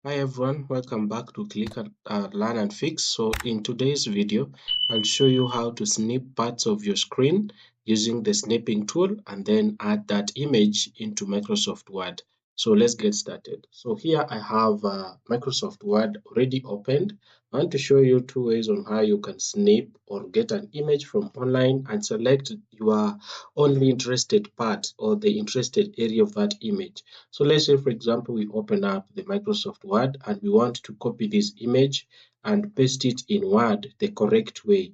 Hi everyone, welcome back to Click and Learn and Fix. So in today's video, I'll show you how to snip parts of your screen using the snipping tool and then add that image into Microsoft Word. So let's get started. So here I have Microsoft Word already opened. I want to show you two ways on how you can snip or get an image from online and select your only interested part or the interested area of that image. So let's say, for example, we open up the Microsoft Word and we want to copy this image and paste it in Word the correct way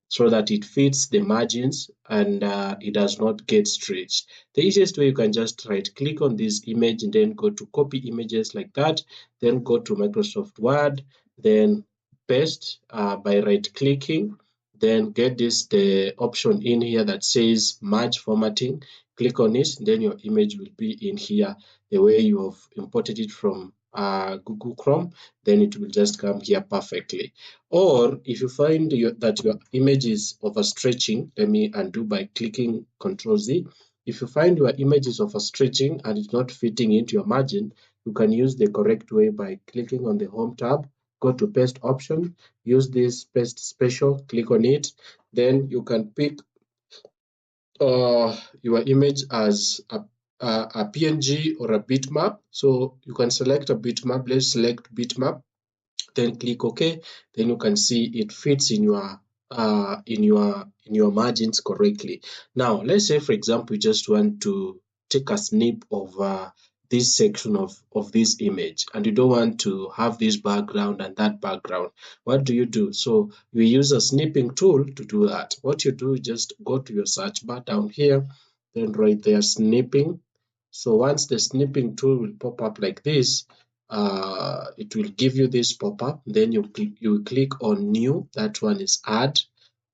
so that it fits the margins and it does not get stretched. The easiest way, you can just right click on this image and then go to copy images like that, then go to Microsoft Word, then paste by right clicking, then get the option in here that says merge formatting. Click on it, then your image will be in here the way you have imported it from Google Chrome, then it will just come here perfectly. Or if you find that your image is overstretching, let me undo by clicking Ctrl Z. If you find your image is overstretching and it's not fitting into your margin, you can use the correct way by clicking on the Home tab, go to Paste option, use this Paste Special, click on it, then you can pick your image as a PNG or a bitmap. So you can select a bitmap. Let's select bitmap, then click OK. Then you can see it fits in your margins correctly. Now let's say, for example, you just want to take a snip of this section of this image and you don't want to have this background and that background. What do you do? So we use a snipping tool to do that. What you do, just go to your search bar down here, then right there snipping. So once the snipping tool will pop up like this, it will give you this pop-up. Then you click on new, that one is add.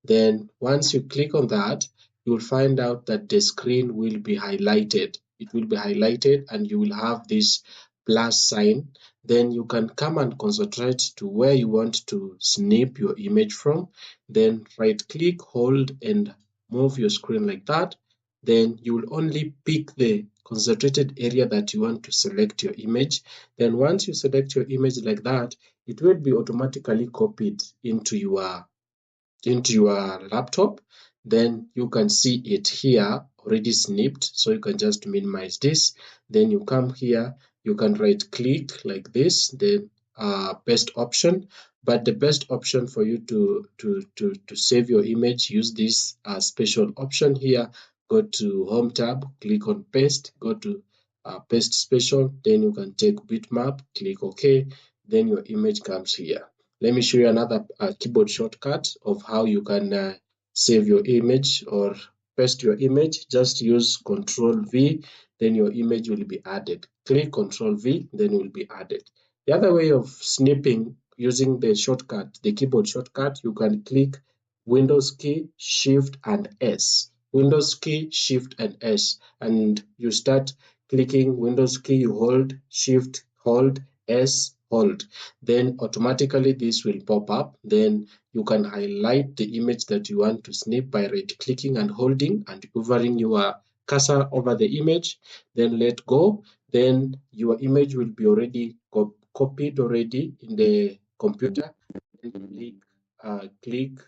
Then once you click on that, you will find out that the screen will be highlighted. It will be highlighted and you will have this plus sign. Then you can come and concentrate to where you want to snip your image from. Then right click, hold and move your screen like that. Then you will only pick the concentrated area that you want to select your image. Then once you select your image like that, it will be automatically copied into your laptop. Then you can see it here already snipped, so you can just minimize this. Then you come here, you can right click like this, then best option. But the best option for you to save your image, use this special option here. Go to home tab, click on paste, go to paste special, then you can take bitmap, click OK, then your image comes here. Let me show you another keyboard shortcut of how you can save your image or paste your image. Just use Control V, then your image will be added. Click Control V, then it will be added. The other way of snipping using the shortcut, the keyboard shortcut, you can click Windows key, Shift and S. Windows key, Shift and S, and you start clicking Windows key, you hold, Shift, hold, S, hold. Then automatically this will pop up. Then you can highlight the image that you want to snip by right clicking and holding and hovering your cursor over the image. Then let go. Then your image will be already copied already in the computer. Then click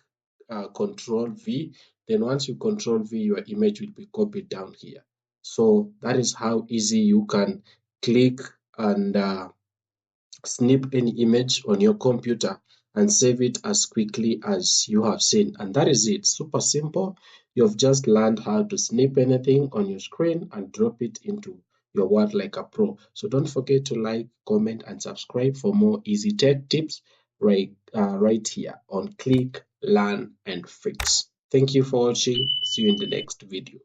Control V. Then once you Control V, your image will be copied down here. So that is how easy you can click and snip any image on your computer and save it as quickly as you have seen. And that is it. Super simple. You've just learned how to snip anything on your screen and drop it into your Word like a pro. So don't forget to like, comment, and subscribe for more easy tech tips right here on Click, Learn, and Fix. Thank you for watching. See you in the next video.